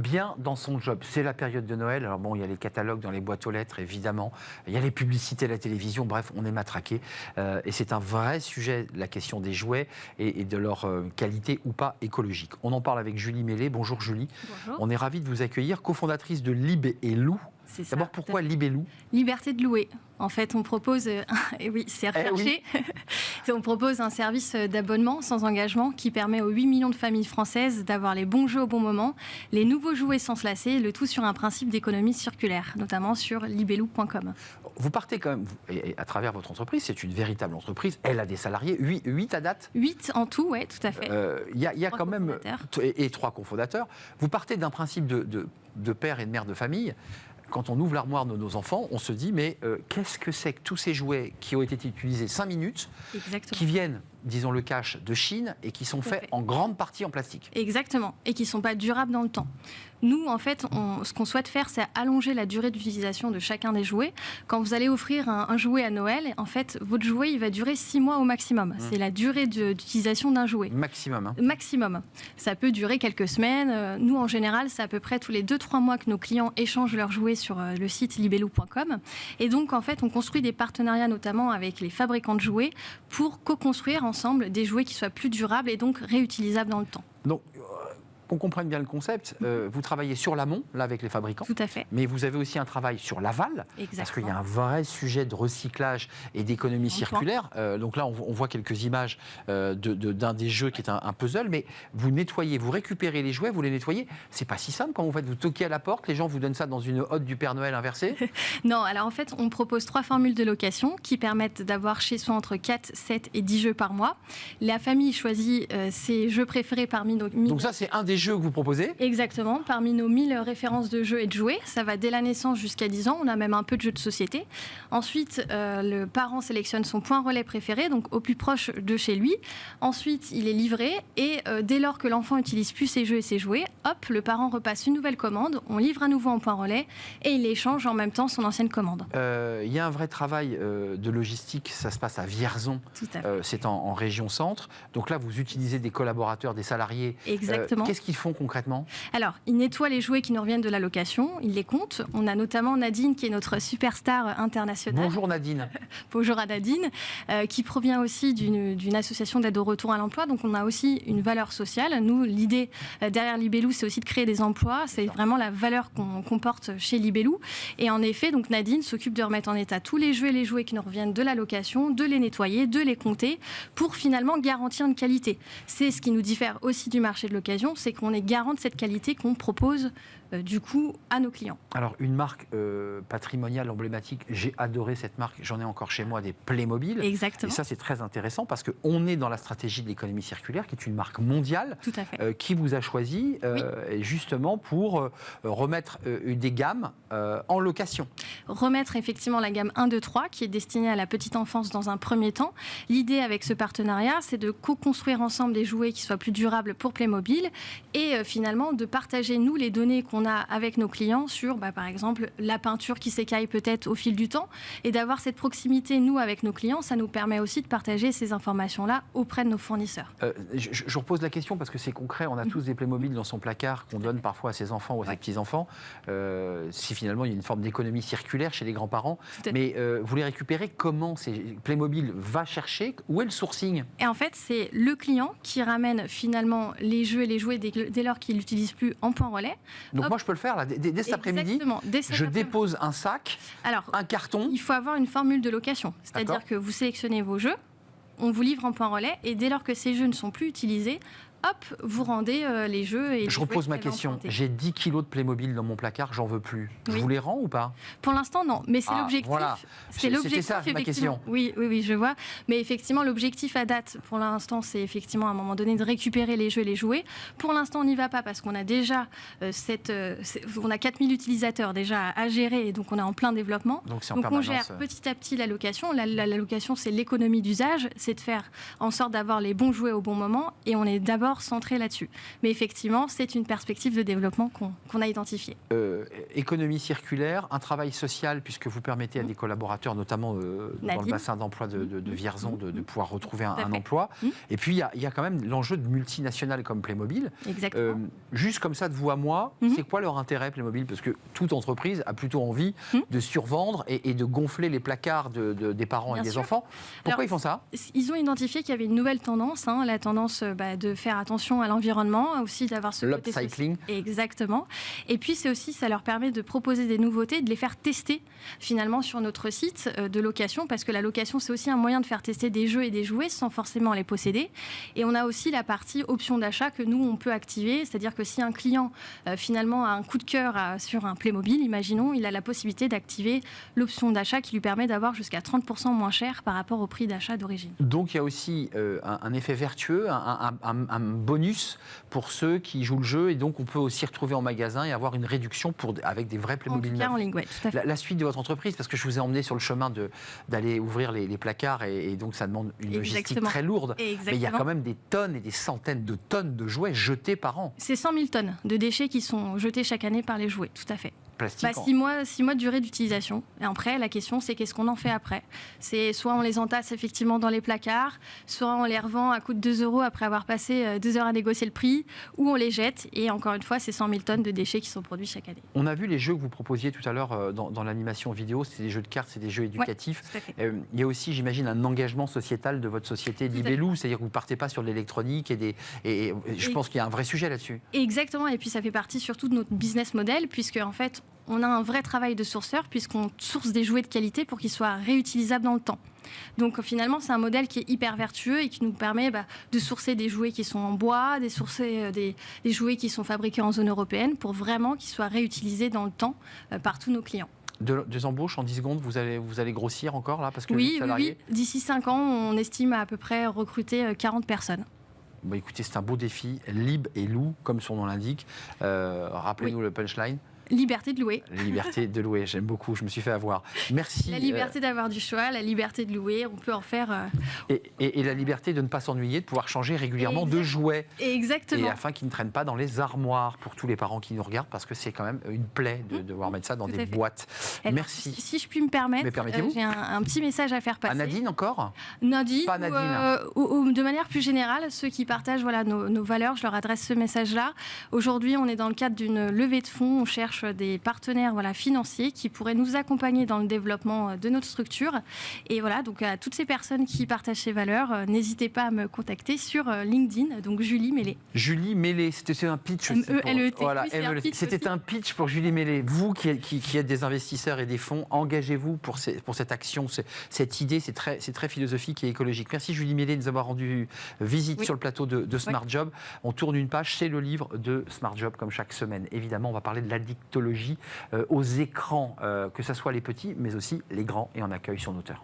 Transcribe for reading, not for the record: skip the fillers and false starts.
bien dans son job. C'est la période de Noël. Alors bon, il y a les catalogues dans les boîtes aux lettres, évidemment. Il y a les publicités à la télévision. Bref, on est matraqué. Et c'est un vrai sujet, la question des jouets et de leur qualité ou pas écologique. On en parle avec Julie Mellet. Bonjour Julie. Bonjour. On est ravis de vous accueillir, cofondatrice de Lib et Lou. D'abord, pourquoi Lib et Lou ? Liberté de louer. En fait, on propose, et oui, c'est recherché, on propose un service d'abonnement sans engagement qui permet aux 8 millions de familles françaises d'avoir les bons jeux au bon moment, les nouveaux jouets sans se lasser, le tout sur un principe d'économie circulaire, notamment sur libelou.com. Vous partez quand même, et à travers votre entreprise, c'est une véritable entreprise, elle a des salariés, 8 à date ? 8 en tout, oui, tout à fait. Il y a quand même, et 3 cofondateurs, vous partez d'un principe de père et de mère de famille. Quand on ouvre l'armoire de nos enfants, on se dit, mais qu'est-ce que c'est que tous ces jouets qui ont été utilisés 5 minutes, Exactement. qui viennent, disons le cash, de Chine et qui sont faits en grande partie en plastique ? Exactement, et qui ne sont pas durables dans le temps. Nous, en fait, ce qu'on souhaite faire, c'est allonger la durée d'utilisation de chacun des jouets. Quand vous allez offrir un jouet à Noël, en fait, votre jouet, il va durer 6 mois au maximum. C'est la durée d'utilisation d'un jouet. Maximum. Hein. Maximum. Ça peut durer quelques semaines. Nous, en général, c'est à peu près tous les 2-3 mois que nos clients échangent leurs jouets sur le site libelou.com. Et donc, en fait, on construit des partenariats, notamment avec les fabricants de jouets, pour co-construire ensemble des jouets qui soient plus durables et donc réutilisables dans le temps. Donc, qu'on comprenne bien le concept, vous travaillez sur l'amont, là, avec les fabricants. Tout à fait. Mais vous avez aussi un travail sur l'aval. Exactement. Parce qu'il y a un vrai sujet de recyclage et d'économie circulaire. Donc là, on voit quelques images d'un des jeux qui est un puzzle. Mais vous nettoyez, vous récupérez les jouets, vous les nettoyez. C'est pas si simple quand vous faites. Vous toquez à la porte, les gens vous donnent ça dans une hotte du Père Noël inversée. Non, alors en fait, on propose 3 formules de location qui permettent d'avoir chez soi entre 4, 7 et 10 jeux par mois. La famille choisit ses jeux préférés parmi nos... Donc ça, c'est un des jeux que vous proposez ? Exactement, parmi nos 1000 références de jeux et de jouets, ça va dès la naissance jusqu'à 10 ans, on a même un peu de jeux de société. Ensuite, le parent sélectionne son point relais préféré, donc au plus proche de chez lui. Ensuite, il est livré et dès lors que l'enfant n'utilise plus ses jeux et ses jouets, hop, le parent repasse une nouvelle commande, on livre à nouveau en point relais et il échange en même temps son ancienne commande. Il y a un vrai travail de logistique, ça se passe à Vierzon, c'est en région centre. Donc là, vous utilisez des collaborateurs, des salariés. Exactement. Qu'est-ce qu'ils font concrètement ? Alors, ils nettoient les jouets qui nous reviennent de la location, ils les comptent. On a notamment Nadine qui est notre superstar internationale. Bonjour Nadine. Bonjour à Nadine, qui provient aussi d'une association d'aide au retour à l'emploi. Donc on a aussi une valeur sociale. Nous, l'idée derrière Libelou, c'est aussi de créer des emplois. C'est vraiment la valeur qu'on porte chez Libelou. Et en effet, donc Nadine s'occupe de remettre en état tous les jeux et les jouets qui nous reviennent de la location, de les nettoyer, de les compter, pour finalement garantir une qualité. C'est ce qui nous diffère aussi du marché de l'occasion, c'est qu'on est garant de cette qualité qu'on propose du coup à nos clients. Alors une marque patrimoniale emblématique, j'ai adoré cette marque, j'en ai encore chez moi des Playmobil. Exactement. Et ça c'est très intéressant parce qu'on est dans la stratégie de l'économie circulaire qui est une marque mondiale. Tout à fait. Qui vous a choisi justement pour remettre des gammes en location. Remettre effectivement la gamme 1, 2, 3 qui est destinée à la petite enfance dans un premier temps. L'idée avec ce partenariat, c'est de co-construire ensemble des jouets qui soient plus durables pour Playmobil et finalement de partager nous les données qu'on a avec nos clients sur par exemple la peinture qui s'écaille peut-être au fil du temps et d'avoir cette proximité nous avec nos clients, ça nous permet aussi de partager ces informations-là auprès de nos fournisseurs. Je repose la question parce que c'est concret, on a tous des Playmobil dans son placard qu'on donne parfois à ses enfants ou à ses petits-enfants. Si finalement il y a une forme d'économie circulaire chez les grands-parents, mais vous les récupérez comment ces Playmobil va chercher, où est le sourcing ? Et en fait c'est le client qui ramène finalement les jeux et les jouets dès lors qu'il l'utilise plus en point relais. Donc moi je peux le faire là, dès cet après-midi, je dépose un sac, un carton. Il faut avoir une formule de location, c'est-à-dire que vous sélectionnez vos jeux, on vous livre en point relais et dès lors que ces jeux ne sont plus utilisés, hop, vous rendez les jeux. Et je repose ma question. J'ai 10 kilos de Playmobil dans mon placard, j'en veux plus. Je vous les rends ou pas ? Pour l'instant, non. Mais c'est l'objectif. Voilà. C'était ça ma question. Oui, je vois. Mais effectivement, l'objectif à date, pour l'instant, c'est effectivement à un moment donné de récupérer les jeux et les jouets. Pour l'instant, on n'y va pas parce qu'on a déjà on a 4000 utilisateurs déjà à gérer et donc on est en plein développement. Donc on gère petit à petit la location. La location, c'est l'économie d'usage. C'est de faire en sorte d'avoir les bons jouets au bon moment et on est d'abord d'abord centré là-dessus. Mais effectivement, c'est une perspective de développement qu'on a identifiée. Économie circulaire, un travail social, puisque vous permettez à des collaborateurs, notamment dans le bassin d'emploi de Vierzon, de pouvoir retrouver un emploi. Et puis, il y a quand même l'enjeu de multinationales comme Playmobil. Exactement. Juste comme ça, de vous à moi, c'est quoi leur intérêt, Playmobil? Parce que toute entreprise a plutôt envie de survendre et de gonfler les placards des parents et des enfants. Pourquoi ils font ça? Ils ont identifié qu'il y avait une nouvelle tendance, la tendance de faire attention à l'environnement, aussi d'avoir ce côté l'upcycling. Exactement. Et puis c'est aussi, ça leur permet de proposer des nouveautés, de les faire tester finalement sur notre site de location, parce que la location c'est aussi un moyen de faire tester des jeux et des jouets sans forcément les posséder. Et on a aussi la partie option d'achat que nous on peut activer, c'est-à-dire que si un client finalement a un coup de cœur sur un Playmobil, imaginons, il a la possibilité d'activer l'option d'achat qui lui permet d'avoir jusqu'à 30% moins cher par rapport au prix d'achat d'origine. Donc il y a aussi un effet vertueux, un bonus pour ceux qui jouent le jeu, et donc on peut aussi retrouver en magasin et avoir une réduction avec des vrais Playmobil. En tout cas, en ligne, ouais, tout à fait. La suite de votre entreprise, parce que je vous ai emmené sur le chemin d'aller ouvrir les placards, et donc ça demande une logistique très lourde. Exactement. Mais il y a quand même des tonnes et des centaines de tonnes de jouets jetés par an. C'est 100 000 tonnes de déchets qui sont jetés chaque année par les jouets, tout à fait. Plastique. 6 mois de durée d'utilisation. Et après, la question, c'est qu'est-ce qu'on en fait après? C'est soit on les entasse effectivement dans les placards, soit on les revend à coût de 2 € après avoir passé 2 heures à négocier le prix, ou on les jette. Et encore une fois, c'est 100 000 tonnes de déchets qui sont produits chaque année. On a vu les jeux que vous proposiez tout à l'heure dans l'animation vidéo, c'est des jeux de cartes, c'est des jeux éducatifs. Ouais, tout à fait. Il y a aussi, j'imagine, un engagement sociétal de votre société Libellou, c'est-à-dire que vous ne partez pas sur de l'électronique et je pense qu'il y a un vrai sujet là-dessus. Exactement, et puis ça fait partie surtout de notre business model, puisque en fait, on a un vrai travail de sourceur, puisqu'on source des jouets de qualité pour qu'ils soient réutilisables dans le temps. Donc finalement, c'est un modèle qui est hyper vertueux et qui nous permet de sourcer des jouets qui sont en bois, de sourcer des jouets qui sont fabriqués en zone européenne, pour vraiment qu'ils soient réutilisés dans le temps par tous nos clients. Deux embauches en 10 secondes, vous allez grossir encore là, parce que oui. D'ici 5 ans, on estime à peu près recruter 40 personnes. Bah écoutez, c'est un beau défi. Lib et Lou, comme son nom l'indique. Rappelez-nous le punchline. Liberté de louer. Liberté de louer, j'aime beaucoup, je me suis fait avoir. Merci. La liberté d'avoir du choix, la liberté de louer, on peut en faire... Et la liberté de ne pas s'ennuyer, de pouvoir changer régulièrement de jouets. Exactement. Et afin qu'ils ne traînent pas dans les armoires, pour tous les parents qui nous regardent, parce que c'est quand même une plaie de devoir mettre ça dans des boîtes. Alors, merci. Si je puis me permettre, j'ai un petit message à faire passer. À Nadine encore? Nadine, pas Nadine. Ou de manière plus générale, ceux qui partagent nos valeurs, je leur adresse ce message-là. Aujourd'hui, on est dans le cadre d'une levée de fonds, on cherche des partenaires financiers qui pourraient nous accompagner dans le développement de notre structure. Et voilà, donc à toutes ces personnes qui partagent ces valeurs, n'hésitez pas à me contacter sur LinkedIn, donc Julie Mélé. Julie Mélé, c'était un pitch. M-E-L-E-T. Voilà, c'était un pitch pour Julie Mélé. Vous qui êtes des investisseurs et des fonds, engagez-vous pour cette action, cette idée, c'est très philosophique et écologique. Merci Julie Mélé de nous avoir rendu visite sur le plateau de Smart Job. On tourne une page, c'est le livre de Smart Job, comme chaque semaine. Évidemment, on va parler de l'addictologie aux écrans, que ce soit les petits, mais aussi les grands, et on accueille son auteur.